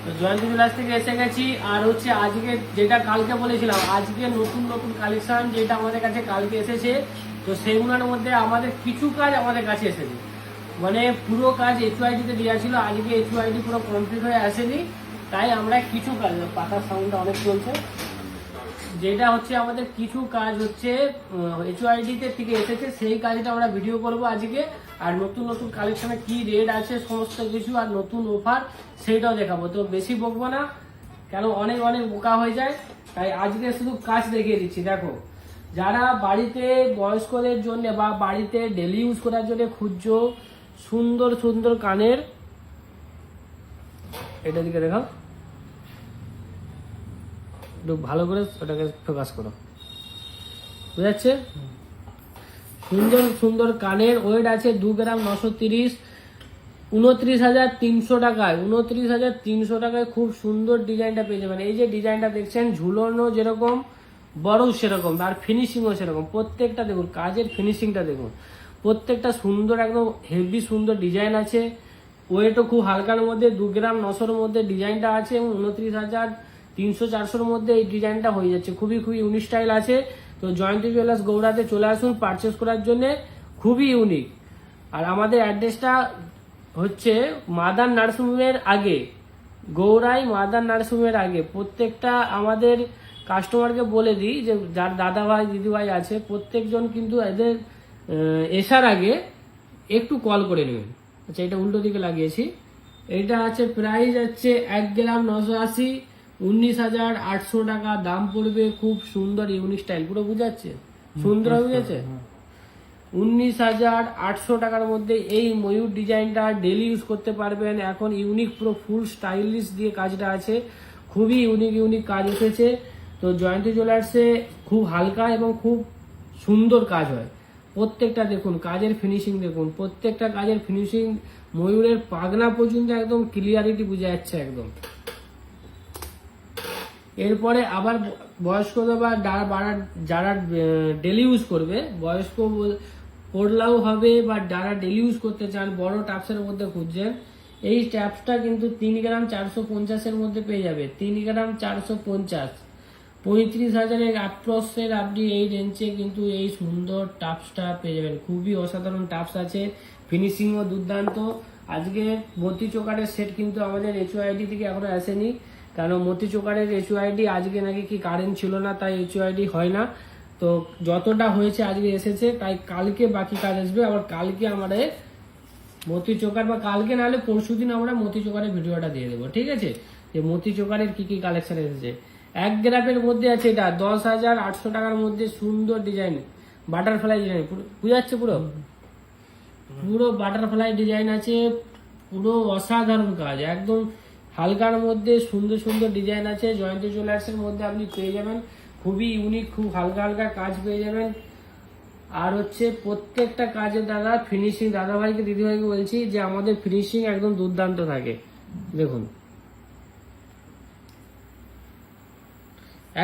তো জয়ন্তী বিলাস থেকে এসে গেছি। আর হচ্ছে আজকে যেটা কালকে বলেছিলাম, আজকে নতুন নতুন কালেকশন যেটা আমাদের কাছে কালকে এসেছে, তো সেইগুলোর মধ্যে আমাদের কিছু কাজ আমাদের কাছে এসেছে। মানে পুরো কাজ HYD-তে দেওয়া ছিল, আজকে HYD পুরো কমপ্লিট হয়ে আসেনি, তাই আমরা কিছু কাজ, পাতার সাউন্ডটা অনেক চলছে, যেটা হচ্ছে আমাদের কিছু কাজ হচ্ছে HYD-তে থেকে এসেছে, সেই কাজটা আমরা ভিডিও করব আজকে। আর নতুন নতুন কালেকশনে কি রেট আছে সমস্ত কিছু, আর নতুন অফার সেইটাও দেখাবো। তো বেশি বকবো না, কেন অনেক অনেক বোকা হয়ে যায়, তাই আজকে শুধু কাজ দেখিয়ে দিচ্ছি। দেখো, যারা বাড়িতে বয়স্কদের জন্য বা বাড়িতে ডেলি ইউজ করার জন্য খুঁজছো সুন্দর সুন্দর কানের, এটা দিকে দেখাও, একটু ভালো করে ওটাকে ফোকাস করো, বুঝাচ্ছে? সুন্দর সুন্দর কানের, ওয়েট আছে 2 গ্রাম 930, 29,300 টাকায়, 29,300 টাকায় খুব সুন্দর ডিজাইনটা পেয়ে যাবেন। এই যে ডিজাইনটা দেখছেন, ঝুলনো যেরকম বড় সেরকম, আর ফিনিশিংও সেরকম। প্রত্যেকটা দেখুন, কাজের ফিনিশিংটা দেখুন, প্রত্যেকটা সুন্দর, একদম হেভি সুন্দর ডিজাইন আছে। ওয়েটও খুব হালকার মধ্যে, 2 গ্রাম 900-র মধ্যে ডিজাইনটা আছে, এবং 29,300-400-র মধ্যে এই ডিজাইনটা হয়ে যাচ্ছে। খুবই খুবই ইউনিক স্টাইল আছে। তো জয়ন্তী জুয়েলার্স গৌড়াতে চলে আসুন পারচেস করার জন্য, খুবই ইউনিক। আর আমাদের অ্যাড্রেসটা হচ্ছে মাদার নার্সিংহোমের আগে, গৌড়াই মাদার নার্সিংহোমের আগে। প্রত্যেকটা আমাদের কাস্টমারকে বলে দিই যে যার দাদা ভাই দিদিভাই আছে, প্রত্যেকজন কিন্তু এদের এসার আগে একটু কল করে নেবেন। আচ্ছা, এটা উল্টো দিকে লাগিয়েছি। এটা আছে প্রাইস হচ্ছে 1 গ্রাম 980, 19,800 টাকা দাম পড়বে। খুব সুন্দর ইউনিক স্টাইল, পুরো বুঝাচ্ছে, সুন্দর বুঝেছে। 19,800 টাকার মধ্যে এই ময়ূর ডিজাইনটা ডেলি ইউজ করতে পারবেন। এখন ইউনিক পুরো ফুল স্টাইলিশ দিয়ে কাজটা আছে, খুবই ইউনিক ইউনিক কাজ এসেছে। তো জয়ন্তী জুয়েলার্সে খুব হালকা এবং খুব সুন্দর কাজ হয়। প্রত্যেকটা দেখুন কাজের ফিনিশিং, দেখুন প্রত্যেকটা কাজের ফিনিশিং, ময়ূরের পাগনা পর্যন্ত একদম ক্লিয়ারিটি বোঝা যাচ্ছে একদম। এরপরে আবার বয়স্কদের বা যারা ডেলি ইউজ করবে, বয়স্ক পড়লাও হবে, বা যারা ডেলি ইউজ করতে চান, বড় টাপসের মধ্যে খুঁজছেন, এই ট্যাপসটা কিন্তু 3 গ্রাম 450-এর মধ্যে পেয়ে যাবে। 3 গ্রাম 450, 35,000-এর অ্যাপ্রক্সের আপনি এই রেঞ্জে কিন্তু এই সুন্দর টাপসটা পেয়ে যাবেন। খুবই অসাধারণ টাপস আছে, ফিনিশিংও দুর্দান্ত। আজকে মতি চোকারের সেট কিন্তু আমাদের HYD থেকে এখনো আসেনি, কারণ মতি চোকারের HYD আজকে নাকি কি কারেন্ট ছিল না, তাই HYD হয় না। তো যতটা হয়েছে আজকে এসেছে, তাই কালকে বাকি কাজ আসবে। আবার কালকে আমাদের মতি চোকার, বা কালকে নাহলে পরশুদিন আমরা মতি চোকারের ভিডিওটা দিয়ে দেবো, ঠিক আছে? যে মতি চোকারের কি কি কালেকশন এসেছে। 1 গ্রামের মধ্যে আছে, এটা 10,800 টাকার মধ্যে সুন্দর ডিজাইন, বাটারফ্লাই ডিজাইন, বুঝাচ্ছে পুরো পুরো বাটারফ্লাই ডিজাইন আছে, পুরো অসাধারণ কাজ, একদম হালকার মধ্যে সুন্দর সুন্দর ডিজাইন আছে। জয়ন্তী জুয়েলার্সের মধ্যে আপনি পেয়ে যাবেন, খুবই ইউনিক, খুব হালকা হালকা কাজ পেয়ে যাবেন। আর হচ্ছে প্রত্যেকটা কাজের দাদা ফিনিশিং, দাদাভাইকে দিদিভাইকে বলছি যে আমাদের ফিনিশিং একদম দুর্দান্ত থাকে। দেখুন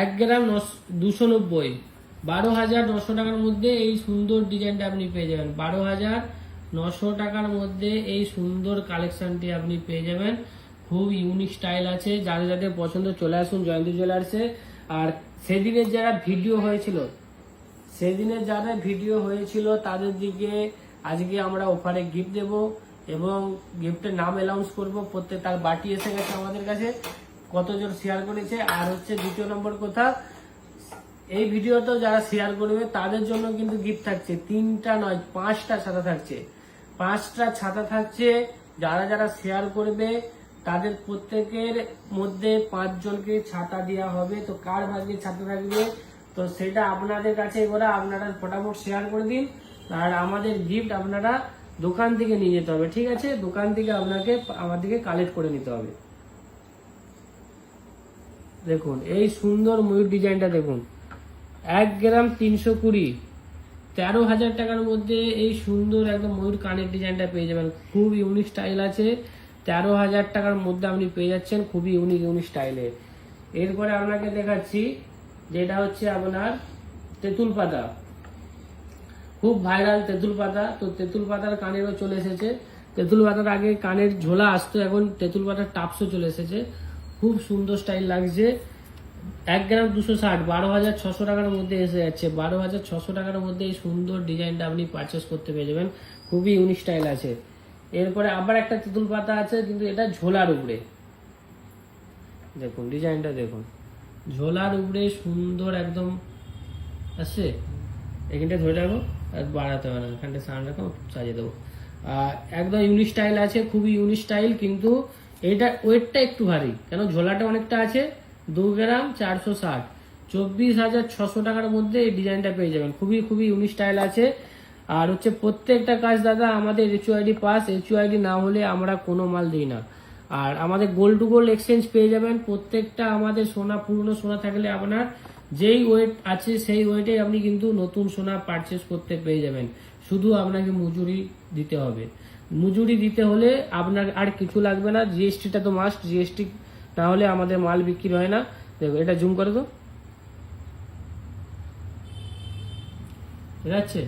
1 গ্রাম 290, 12,900 টাকার মধ্যে এই সুন্দর ডিজাইনটা আপনি পেয়ে যাবেন। 12,900 টাকার মধ্যে এই সুন্দর কালেকশনটি আপনি পেয়ে যাবেন। খুব ইউনিক স্টাইল আছে, যাদের যাদের পছন্দ চলে আসুন জয়ন্তী জুয়েলার্সে। আর সেদিনের যারা ভিডিও হয়েছিল তাদের দিকে আজকে আমরা অফারে গিফট দেব, এবং গিফটের নাম অ্যানাউন্স করবো। প্রত্যেক তার বাটি এসে গেছে আমাদের কাছে, কতজন শেয়ার করেছে। আর হচ্ছে দ্বিতীয় নম্বর কথা, এই ভিডিওটা যারা শেয়ার করবে তাদের জন্য কিন্তু গিফট থাকছে, 3টা নয় 5টা ছাতা থাকছে, 5টা ছাতা থাকছে। যারা যারা শেয়ার করবে তাদের প্রত্যেকের মধ্যে 5 জনকে ছাতা দেওয়া হবে। তো কার ভাগ্যে ছাতা থাকবে, তো সেটা আপনাদের কাছে, এবার আপনারা ফটাফট শেয়ার করে দিন। আর আমাদের গিফট আপনারা দোকান থেকে নিয়ে যেতে হবে, ঠিক আছে? দোকান থেকে আমাদেরকে কালেক্ট করে নিতে হবে। দেখুন এই সুন্দর ময়ূর ডিজাইনটা দেখুন, 1 গ্রাম 320, 13,000 টাকার মধ্যে এই সুন্দর একদম ময়ূর কানের ডিজাইনটা পেয়ে যাবেন। খুব ইউনিক স্টাইল আছে, 13,000 টাকার মধ্যে আপনি পেয়ে যাচ্ছেন, খুবই ইউনিক স্টাইলের। এরপরে আপনাকে দেখাচ্ছি যেটা হচ্ছে আপনার তেঁতুল পাতা, খুব ভাইরাল তেঁতুল পাতা। তো তেঁতুল পাতার কানেরও চলে এসেছে। তেঁতুল পাতার আগে কানের ঝোলা আসতো, এখন তেঁতুল পাতার টাপসও চলে এসেছে। খুব সুন্দর স্টাইল লাগছে। 1 গ্রাম 260, 12,600 টাকার মধ্যে এসে যাচ্ছে। 12,600 টাকার মধ্যে এই সুন্দর ডিজাইনটা আপনি পারচেস করতে পেরে যাবেন, খুবই ইউনিক স্টাইল আছে। এরপরে আবার একটা তেঁতুল পাতা আছে, কিন্তু এটা ঝোলার উপরে, দেখুন ডিজাইনটা দেখুন, ঝোলার উপরে সুন্দর একদম আছে। এখানটা ধরে রাখো, আর বাড়াতে হবে না, এখানটা সামনে রাখো, সাজিয়ে দেবো। একদম ইউনিক স্টাইল আছে, খুবই ইউনিক স্টাইল, কিন্তু এটা ওয়েটটা একটু ভারী, কেন ঝোলাটা অনেকটা আছে। 2 গ্রাম 460, 24,600 টাকার মধ্যে এই ডিজাইনটা পেয়ে যাবেন, খুবই খুবই ইউনিক স্টাইল আছে। আর হচ্ছে প্রত্যেকটা কাজ দাদা আমাদের HUID পাস, HUID না হলে আমরা কোনো মাল দিই না। আর আমাদের গোল্ড টু গোল্ড এক্সচেঞ্জ পেয়ে যাবেন। প্রত্যেকটা আমাদের সোনা, পুরনো সোনা থাকলে আপনার যেই ওয়েট আছে সেই ওয়েটে আপনি কিন্তু নতুন সোনা পারচেস করতে পেয়ে যাবেন। শুধু আপনাকে মজুরি দিতে হবে। মজুরি দিতে হলে আপনার আর কিছু লাগবে না, জিএসটিটা তো মাস্ট, জিএসটি না হলে আমাদের মাল বিক্রি হয় না। দেখো এটা জুম করে তো, ঠিক আছে?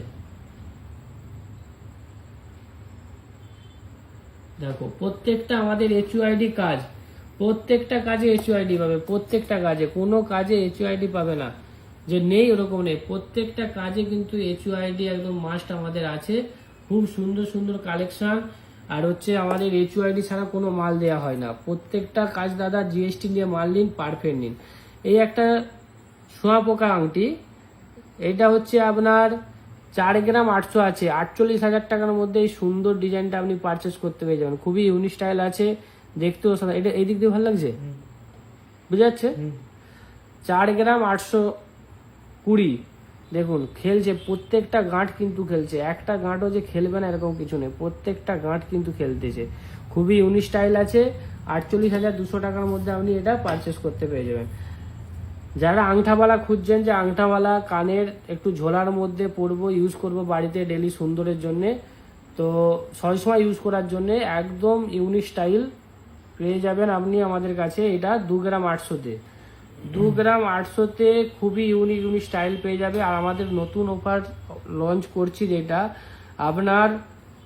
দেখো প্রত্যেকটা আমাদের HUID কাজ, প্রত্যেকটা কাজে HUID পাবে, প্রত্যেকটা কাজে, কোনো কাজে HUID পাবে না যে নেই, ওরকম নেই। প্রত্যেকটা কাজে কিন্তু HUID একদম মাস্ট আমাদের আছে। খুব সুন্দর সুন্দর কালেকশন। আর হচ্ছে আমাদের HUID ছাড়া কোনো মাল দেওয়া হয় না। প্রত্যেকটা কাজ দাদা জিএসটি নিয়ে মাল নিন, পারফেক্ট নিন। এই একটা সোয়া পোকা আংটি, এটা হচ্ছে আপনার 4 গ্রাম 800 আছে, 48,000 টাকার মধ্যে এই সুন্দর ডিজাইনটা আপনি পারচেস করতে পেরে যাবেন, খুবই ইউনিক স্টাইল আছে, দেখতেও সাদা। এটা এই দিক দিয়ে ভালো লাগছে, বুঝা যাচ্ছে? 4 গ্রাম 820, দেখুন খেলছে, প্রত্যেকটা গাঁট কিন্তু খেলছে, একটা গাঁটও যে খেলবে না এরকম কিছু নেই, প্রত্যেকটা গাঁট কিন্তু খেলতেছে, খুবই ইউনিক স্টাইল আছে। 48,200 টাকার মধ্যে আপনি এটা পারচেস করতে পেরে যাবেন। যারা আংঠাওয়ালা খুঁজছেন, যে আংঠাওয়ালা কানের একটু ঝোলার মধ্যে পরবো, ইউজ করব বাড়িতে ডেলি সুন্দরের জন্যে, তো সবসময় ইউজ করার জন্যে একদম ইউনিক স্টাইল পেয়ে যাবেন আপনি আমাদের কাছে। এটা 2 গ্রাম 800-তে, 2 গ্রাম 800-তে খুবই ইউনিক ইউনিক স্টাইল পেয়ে যাবে। আর আমাদের নতুন অফার লঞ্চ করছি, যেটা আপনার,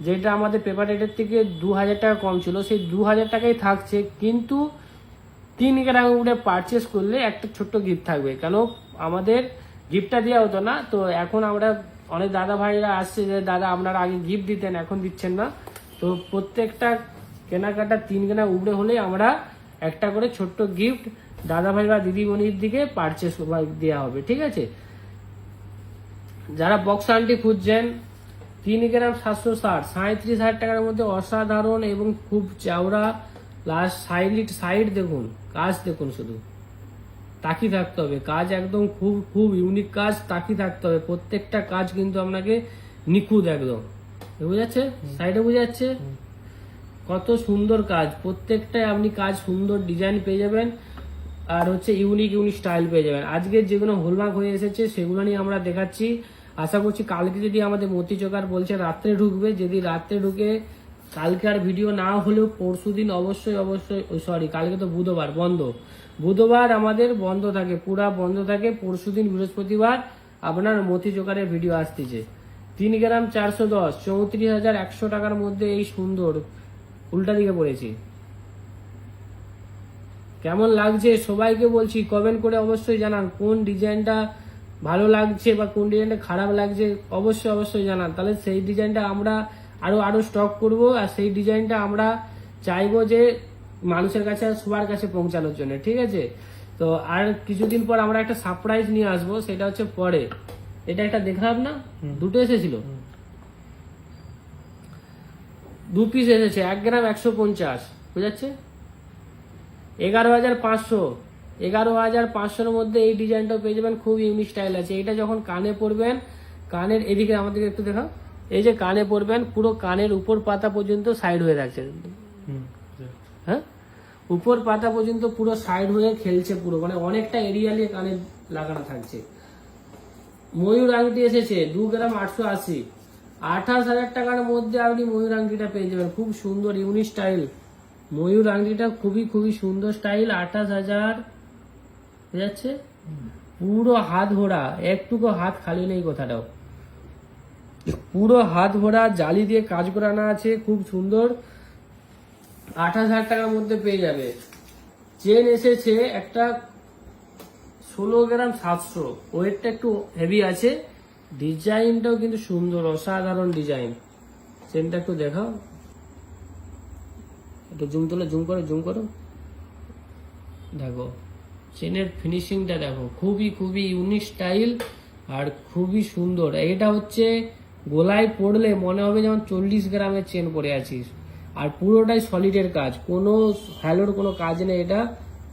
যেটা আমাদের পেপার রেটের থেকে 2,000 টাকা কম ছিল, সেই 2,000 টাকাই থাকছে, কিন্তু 3 গ্রাম উপরে পারচেস করলে একটা ছোট্ট গিফট থাকবে। কেন আমাদের গিফটটা দেওয়া হতো না, তো এখন আমরা অনেক দাদা ভাইরা আসছে যে দাদা আপনারা আগে গিফট দিতেন, এখন দিচ্ছেন না। তো প্রত্যেকটা কেনাকাটা 3 গ্রাম উপরে হলে আমরা একটা করে ছোট্ট গিফট দাদা ভাই বা দিদিমণির দিকে পারচেস দেওয়া হবে, ঠিক আছে? যারা বক্স আন্টি খুঁজছেন, 3 গ্রাম 760, 37,000 টাকার মধ্যে অসাধারণ এবং খুব চওড়া, লাস্ট সাইড দেখুন, কাজ দেখুন, শুধু তাকি থাকতে হবে, কাজ একদম খুব খুব ইউনিক কাজ, তাকি থাকতে হবে। প্রত্যেকটা কাজ কিন্তু আপনাকে নিখুঁত একদম, বুঝা যাচ্ছে? সাইডে বুঝা যাচ্ছে কত সুন্দর কাজ, প্রত্যেকটাই আপনি কাজ সুন্দর ডিজাইন পেয়ে যাবেন। আর হচ্ছে ইউনিক ইউনিক স্টাইল পেয়ে যাবেন। আজকে যেগুলো হলমার্ক হয়ে এসেছে সেগুলো নিয়ে আমরা দেখাচ্ছি। আশা করছি কালকে যদি আমাদের মতি চোকার বলছে রাত্রে ঢুকবে, যদি রাত্রে ঢুকে, কালকে আর ভিডিও না হলেও পরশুদিন অবশ্যই অবশ্যই, সরি কালকে তো বুধবার বন্ধ, বুধবার আমাদের বন্ধ থাকে, পুরা বন্ধ থাকে। পরশুদিন বৃহস্পতিবার আপনার মতি চোকারের ভিডিও আসতেছে। 3 গ্রাম 410, 34,100 টাকার মধ্যে এই সুন্দর, উল্টা দিকে পড়েছি। কেমন লাগছে সবাইকে বলছি, কমেন্ট করে অবশ্যই জানান কোন ডিজাইনটা ভালো লাগছে বা কোন ডিজাইনটা খারাপ লাগছে, অবশ্যই অবশ্যই জানান। তাহলে সেই ডিজাইনটা আমরা আরো স্টক করব, আর সেই ডিজাইনটা আমরা চাইবো যে মানুষের কাছে, সবার কাছে পৌঁছানোর জন্য, ঠিক আছে? তো আর কিছুদিন পর আমরা একটা সারপ্রাইজ নিয়ে আসবো, সেটা হচ্ছে পরে। এটা একটা দেখলাম না, দুটো এসেছিল, 2 পিস এসেছে, 1 গ্রাম 150, বুঝাচ্ছে 11,500, 11,500-এর মধ্যে এই ডিজাইনটা পেয়ে যাবেন, খুব ইউনিক স্টাইল আছে। এটা যখন কানে পরবেন, কানের এদিকে আমাদেরকে একটু দেখাও, এই যে কানে পরবেন, পুরো কানের উপর পাতা পর্যন্ত সাইড হয়ে থাকছে, হ্যাঁ, উপর পাতা পর্যন্ত পুরো সাইড হয়ে খেলছে, পুরো মানে অনেকটা এরিয়া নিয়ে কানে লাগানো থাকছে। ময়ূর আংটি এসেছে 2 গ্রাম 880, 28,000 টাকার মধ্যে আপনি ময়ূর আংটিটা পেয়ে যাবেন, খুব সুন্দর ইউনিক স্টাইল। ময়ূর আংটিটা খুবই খুবই সুন্দর স্টাইল, 28,000, বুঝাচ্ছে পুরো হাত ভরা, একটুকু হাত খালি নেই কথাটাও, পুরো হাত ভরা জালি দিয়ে কাজ করানো আছে, খুব সুন্দর। 28,000 টাকার মধ্যে পেয়ে যাবে। চেন এসেছে একটা 16 গ্রাম 700, ওয়েটটা একটু হেভি আছে, ডিজাইনটাও কিন্তু সুন্দর, অসাধারণ ডিজাইন। চেনটা একটু দেখাও, একটু জুম করো, দেখো চেনের ফিনিশিংটা দেখো, খুবই খুবই ইউনিক স্টাইল আর খুবই সুন্দর। এটা হচ্ছে গলায় পড়লে মনে হবে যেমন 40 গ্রামের চেন পরে আছিস, আর পুরোটাই সলিডের কাজ, কোনো হ্যালোর কোনো কাজ নেই, এটা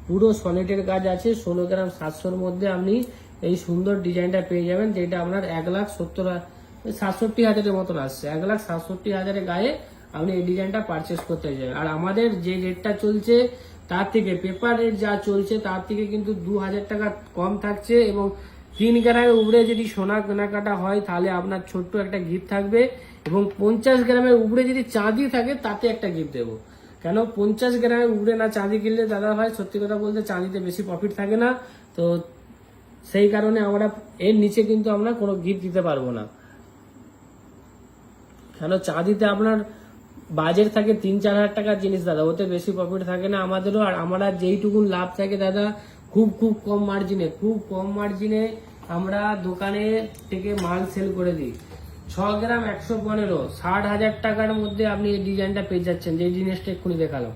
পুরো সলিডের কাজ আছে। 16 গ্রাম 700-র মধ্যে আপনি এই সুন্দর ডিজাইনটা পেয়ে যাবেন, যেটা আপনার 1,67,000 মতন আসছে। 1,67,000 গায়ে আপনি এই ডিজাইনটা পারচেস করতে যাবেন। আর আমাদের যে রেটটা চলছে তার থেকে, পেপার রেট যা চলছে তার থেকে কিন্তু 2,000 টাকা কম থাকছে। এবং 3 গ্রামের উপরে যদি সোনা কেনাকাটা হয় তাহলে আপনার ছোট্ট একটা গিফট থাকবে, এবং 50 গ্রামের উপরে যদি চাঁদি থাকে তাতে একটা গিফট দেবো। কেন 50 গ্রামের উপরে না চাঁদি কিনলে দাদা ভাই সত্যি কথা বলতে চাঁদিতে বেশি প্রফিট থাকে না, তো সেই কারণে আমরা এর নিচে কিন্তু আমরা কোনো গিফট দিতে পারবো না। কেন চাঁদিতে আপনার বাজেট থাকে 3-4 হাজার টাকার জিনিস দাদা, ওতে বেশি প্রফিট থাকে না আমাদেরও। আর আমরা যেইটুকুন লাভ থাকে দাদা খুব কম মার্জিনে আমরা দোকানে থেকে মাল সেল করে দিই। 6 গ্রাম 115, 60,000 টাকার মধ্যে আপনি এই ডিজাইনটা পেয়ে যাচ্ছেন, যে জিনিসটা এক্ষুনি দেখালাম।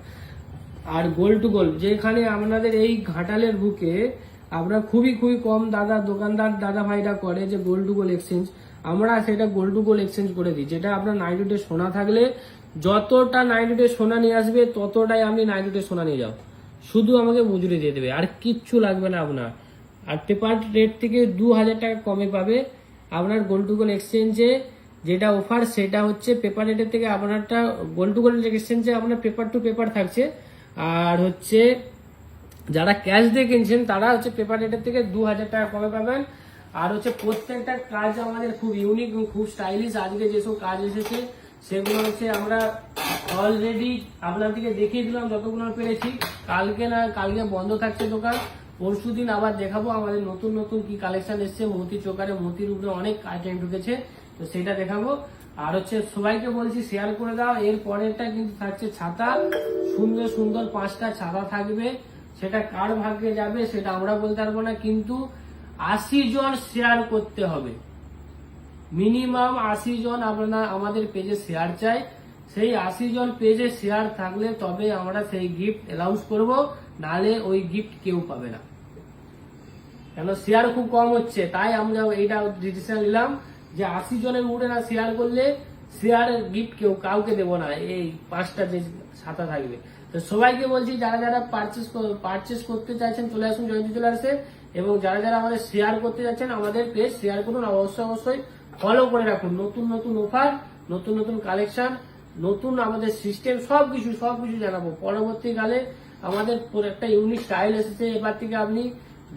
আর গোল্ড টু গোল্ড, যেখানে আপনাদের এই ঘাটালের বুকে আমরা খুবই কম দোকানদার দাদা ভাইরা করে যে গোল্ড টু গোল্ড এক্সচেঞ্জ, আমরা সেটা গোল্ড টু গোল্ড এক্সচেঞ্জ করে দিই। যেটা আপনার 90 ডে সোনা থাকলে যতটা 90 ডে সোনা নিয়ে আসবে ততটাই আপনি 90 ডে সোনা নিয়ে যাও, শুধু আমাকে মজুরি দিয়ে দেবে, আর কিচ্ছু লাগবে না আপনার। আর পেপার রেট থেকে 2,000 টাকা কমে পাবে আপনার গোল্ড টু গোল্ড এক্সচেঞ্জে। যেটা অফার সেটা হচ্ছে পেপার রেটের থেকে আপনারটা গোল্ড টু গোল্ড এক্সচেঞ্জে আপনার পেপার টু পেপার থাকছে, আর হচ্ছে যারা ক্যাশ দিয়ে কিনছেন তারা হচ্ছে পেপার রেটের থেকে 2,000 টাকা কমে পাবেন। আর হচ্ছে প্রত্যেকটা কাজ আমাদের খুব ইউনিক এবং খুব স্টাইলিশ। আজকে যেসব কাজ এসেছে সেগুলো হচ্ছে আমরা অলরেডি আপনাদেরকে দেখিয়ে দিলাম যতগুলো পেরেছি। কালকে বন্ধ থাকছে দোকান, পরশুদিন আবার দেখাবো আমাদের নতুন কি কালেকশন এসছে। মতি চোকারে মতির উপরে অনেক আইটেম ঢুকেছে, তো সেটা দেখাবো। আর হচ্ছে সবাইকে বলছি শেয়ার করে দাও। এর পরেরটা কিন্তু থাকছে ছাতা, সুন্দর 5টা ছাতা থাকবে। সেটা কার ভাগ্যে যাবে সেটা আমরা বলতে পারবো না, কিন্তু 80 জন শেয়ার করতে হবে, মিনিমাম 80 জন আপনারা আমাদের পেজে শেয়ার চাই। সেই 80 জন পেজে শেয়ার থাকলে তবে আমরা সেই গিফট অ্যানাউন্স করব, নালে ওই গিফট কেউ পাবে না। কেন শেয়ার খুব কম হচ্ছে, তাই আমরা এইটা ডিসিশন নিলাম যে 80 জনের উপরে না শেয়ার করলে শেয়ারের গিফট কাউকে দেবো না, এই 5টা যে ছাতা থাকবে। তো সবাইকে বলছি যারা পারচেস করতে চাইছেন চলে আসুন জয়ন্তী জুয়েলার্সে, এবং যারা আমাদের শেয়ার করতে যাচ্ছেন আমাদের পেজ শেয়ার করুন, অবশ্যই ফলো করে রাখুন। নতুন অফার, নতুন কালেকশন, নতুন আমাদের সিস্টেম সবকিছু জানাবো। পরবর্তীকালে আমাদের একটা ইউনিক স্টাইল এসেছে, এবার থেকে আপনি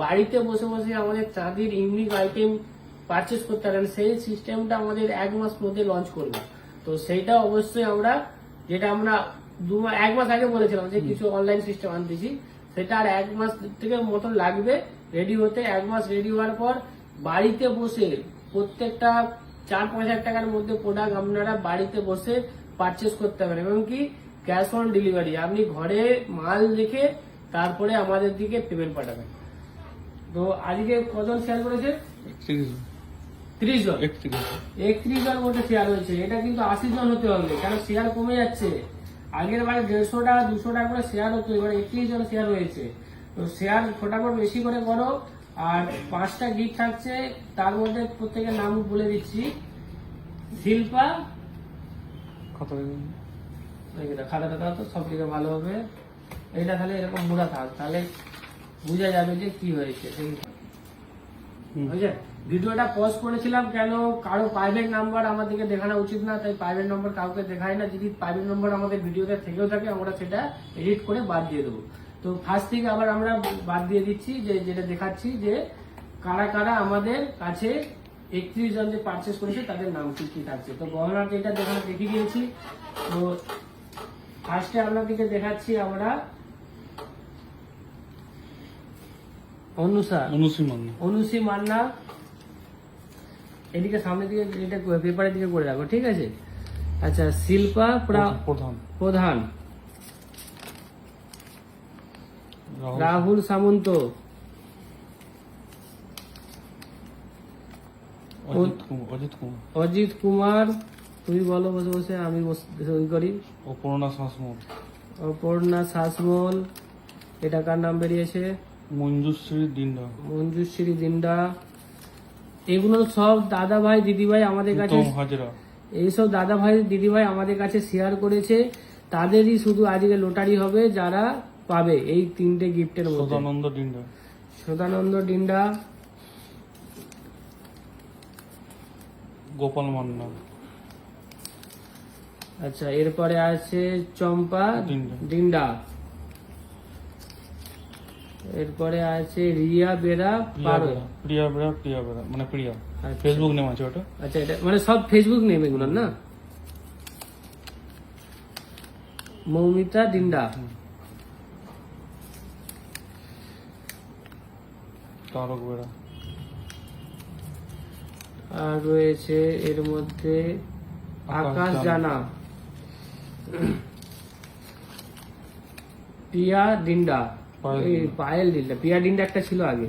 বাড়িতে বসে আমাদের চাঁদির ইউনিক আইটেম পারচেস করতে পারেন। সেই সিস্টেমটা আমাদের 1 মাস মধ্যে লঞ্চ করবো, তো সেইটা অবশ্যই আমরা যেটা আমরা 1 মাস আগে বলেছিলাম যে কিছু অনলাইন সিস্টেম আনতেছি, সেটা আর 1 মাস থেকে মতন লাগবে রেডি হতে। 1 মাস রেডি হওয়ার পর বাড়িতে বসে প্রত্যেকটা 4-5 হাজার টাকার মধ্যে প্রোডাক্ট আপনারা বাড়িতে বসে পারচেস করতে পারেন, এবং কি ক্যাশ অন ডেলিভারি, আপনি ঘরে মাল রেখে তারপরে আমাদের দিকে পেমেন্ট পাঠাবেন। তো আজকে কজন শেয়ার করেছে? 30 জন, 31 জন মধ্যে শেয়ার হয়েছে। এটা কিন্তু 80 জন হতে হবে, কারণ শেয়ার কমে যাচ্ছে। আগের বারে 150 টাকা 200 টাকা করে শেয়ার হতো, এবার 31 জন শেয়ার হয়েছে। তো শেয়ার ফটাফট বেশি করে করো। আর 5টা গিফট থাকছে, তার মধ্যে প্রত্যেকের নাম বলে দিচ্ছি। শিল্পা, খাতাটা তো সব থেকে ভালো হবে, এটা তাহলে এরকম মুড়া থাক, তাহলে বোঝা যাবে যে কি হয়েছে। ভিডিওটা পজ করেছিলাম কেন, কারো প্রাইভেট নাম্বার আমাদেরকে দেখানো উচিত না, তাই প্রাইভেট নাম্বার কাউকে দেখায় না। যদি প্রাইভেট নাম্বার আমাদের ভিডিওতে থেকেও থাকে আমরা সেটা এডিট করে বাদ দিয়ে দেবো। তো ফার্স্ট থেকে আবার আমরা বাদ দিয়ে দিচ্ছি, যে যেটা দেখাচ্ছি যে কারা আমাদের কাছে 31 জন যে পারচেস করেছে তাদের নাম কি থাকছে। তো গহনার যেটা দেখিয়ে দিয়েছি। তো ফার্স্টে আপনাদেরকে দেখাচ্ছি আমরা অনুসী মান্না, এদিকে সামনের দিকে এটা পেপারের দিকে করে রাখো, ঠিক আছে। আচ্ছা, শিল্পা প্রধান, রাহুল সামন্ত, অজিত কুমার, তুমি বলো বসে বসে, আমি সই করি। অপর্ণা শাসমল, এটা কার নাম বেরিয়েছে? মঞ্জুশ্রী দিন্ডা। এগুলো সব দাদা ভাই দিদি ভাই আমাদের কাছে, এইসব দাদা ভাই দিদি ভাই আমাদের কাছে শেয়ার করেছে, তাদেরই শুধু আজকে লটারি হবে যারা পাবে এই 3টে গিফটের মধ্যে। সদানন্দ ডিন্ডা, গোপাল মান্না। আচ্ছা, এরপরে আছে চম্পা ডিন্ডা, এরপরে আছে রিয়া বেরা পারো, প্রিয়া বেরা মানে প্রিয়া, ফেসবুক নেম আছে ওটা। আচ্ছা, এটা মানে সব ফেসবুক নেম এগুলো না? মৌমিতা ডিন্ডা, তারক বেরা। আর রয়েছে এর মধ্যে আকাশ জানা, প্রিয়া ডিন্ডা, পায়েল ডিন্ডা, প্রিয়া ডিন্ডা একটা ছিল আগে।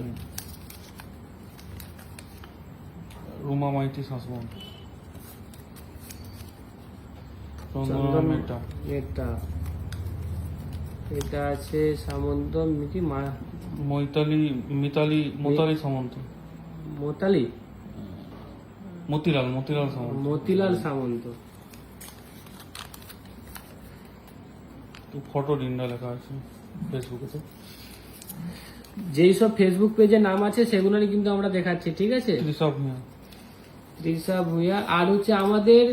রুমা মাইতি শাসমল, মেটা, এটা আছে সামন্ত মিতালি সামন্ত, মতিলাল সামন্ত। ফটো ডিন্ডা লেখা আছে ফেসবুকে। তো যেই সব ফেসবুক পেজে নাম আছে সেগুলো কিন্তু আমরা দেখাচ্ছি, ঠিক আছে? ঋষভ ভূঁইয়া। আর হচ্ছে আমাদের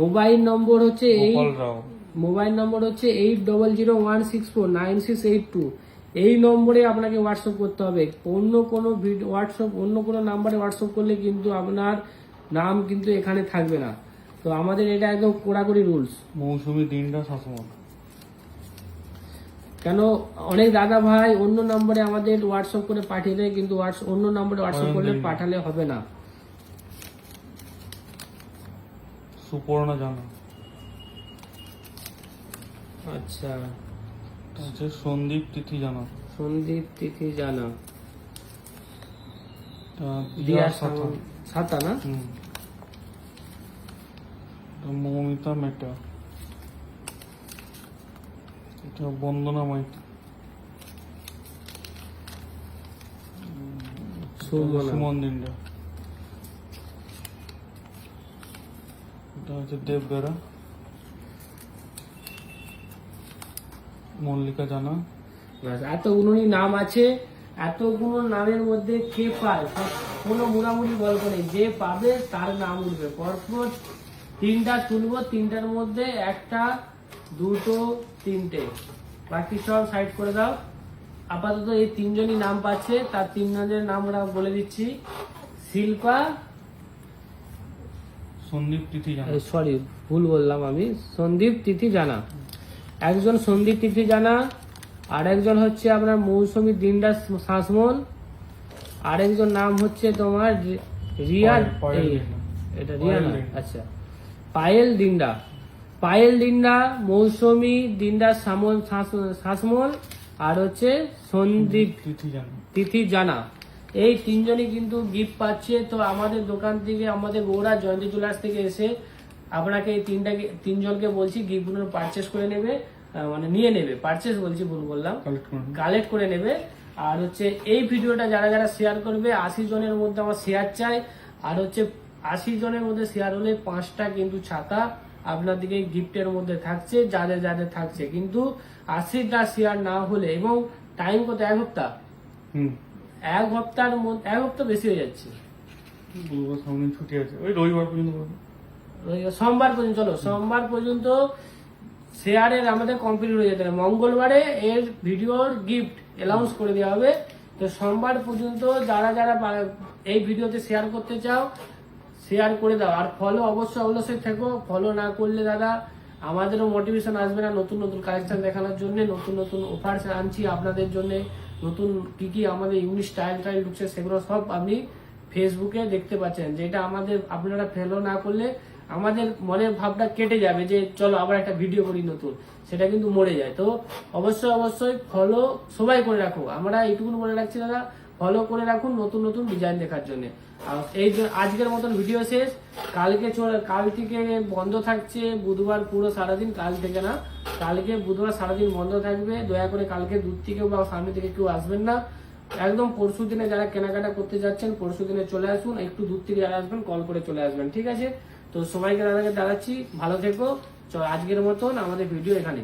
মোবাইল নম্বর হচ্ছে মোবাইল নম্বর হচ্ছে 8001649682। এই নম্বরে আপনাকে হোয়াটসঅ্যাপ করতে হবে। অন্য কোনো নাম্বারে হোয়াটসঅ্যাপ করলে কিন্তু আপনার নাম কিন্তু এখানে থাকবে না। তো আমাদের এটা একদম কড়াকড়ি রুলস। মৌসুমী দিনটা শাসমল। কেন অনেক দাদা ভাই অন্য নম্বরে আমাদের হোয়াটসঅ্যাপ করে পাঠিয়ে দেয়, কিন্তু অন্য নম্বরে হোয়াটসঅ্যাপ করলে পাঠালে হবে না। সুপর্ণা জানা। আচ্ছা, সন্দীপ তিথি জানা, দিয়া সাতা না? মৌমিতা মেটা, এটা বন্দনা মাইতি, সুমন দিন্ডা, এটা হচ্ছে দেব বেরা, মল্লিকা জানা। এতগুলোই নাম আছে। এতগুলো নামের মধ্যে কে পায় কোনো মুড়ামুড়ি গল্প নেই, যে পাবে তার নাম উঠবে। পরপর 3টা তুলবো, 3টার মধ্যে 1টা 2টো 3টে, বাকি সব সাইড করে দাও। আপাতত এই 3জনই নাম পাচ্ছে, তার 3 জনের নাম আমরা বলে দিচ্ছি। শিল্পা, সন্দীপ তিথি জানা, সরি ভুল বললাম আমি, সন্দীপ তিথি জানা। একজন সন্দীপ তিথি জানা, আর একজন হচ্ছে আপনার মৌসুমী দিনডা শাসমল, আর একজন নাম হচ্ছে তোমার রিয়া, এটা রিয়া না? আচ্ছা, পায়েল ডিন্ডা, মৌসুমী দিনডা শাসমল, আর হচ্ছে সন্দীপ তিথি জানা। এই 3জনই কিন্তু গিফট পাচ্ছে। তো আমাদের দোকান থেকে, আমাদের গৌড়া জয়ন্তী জুয়েলার্স থেকে এসে আপনাকে এই 3জনকে বলছি গিফটগুলো পারচেস করে নেবে, মানে নিয়ে নেবে, পারচেস বলছি ভুল বললাম, কালেক্ট করে নেবে। আর হচ্ছে এই ভিডিওটা যারা যারা শেয়ার করবে, 80 জনের মধ্যে আমার শেয়ার চাই। আর হচ্ছে 80 জনের মধ্যে শেয়ার হলে 5টা কিন্তু ছাতা আপনার দিকে গিফটের মধ্যে থাকছে, যাদের যাদের থাকছে। কিন্তু 80টা শেয়ার না হলে, এবং টাইম কত? 1 সপ্তাহ, 1 সপ্তাহের মধ্যে, 1 সপ্তাহ বেশি হয়ে যাচ্ছে। ছুটি আছে, ওই রবিবার পর্যন্ত, সোমবার পর্যন্ত। চলো সোমবার পর্যন্ত শেয়ারের আমাদের কমপ্লিট হয়ে যেতে হবে। মঙ্গলবারে এর ভিডিওর গিফট অ্যানাউন্স করে দেওয়া হবে। তো সোমবার পর্যন্ত যারা যারা এই ভিডিওতে শেয়ার করতে চাও, শেয়ার করে দাও। আর ফলো অবশ্যই থেকো। ফলো না করলে দাদা আমাদেরও মোটিভেশন আসবে না নতুন নতুন কালেকশন দেখানোর জন্য। নতুন নতুন অফার আনছি আপনাদের জন্য। নতুন কি আমাদের ইউনিক স্টাইল ঢুকছে, সেগুলো সব আপনি ফেসবুকে দেখতে পাচ্ছেন। যেটা আমাদের আপনারা ফলো না করলে আমাদের মনের ভাবটা কেটে যাবে যে চলো আবার একটা ভিডিও করি নতুন, সেটা কিন্তু মরে যায়। তো অবশ্যই অবশ্যই ফলো সবাই করে রাখো, আমরা এইটুকু বলে রাখছি দাদা, ফলো করে রাখুন নতুন নতুন ডিজাইন দেখার জন্য। আর এই যে আজকের মতন ভিডিও শেষ, কাল থেকে বন্ধ থাকছে বুধবার পুরো সারাদিন, কাল থেকে না, কালকে বুধবার সারাদিন বন্ধ থাকবে। দয়া করে কালকে দূর থেকে বা সামনে থেকে কেউ আসবেন না, একদম পরশু দিনে যারা কেনাকাটা করতে যাচ্ছেন পরশু দিনে চলে আসুন, একটু দূর থেকে যারা আসবেন কল করে চলে আসবেন, ঠিক আছে? তো সবাইকে দাদাকে দাঁড়াচ্ছি, ভালো থেকো। চল আজকের মতন আমাদের ভিডিও এখানে।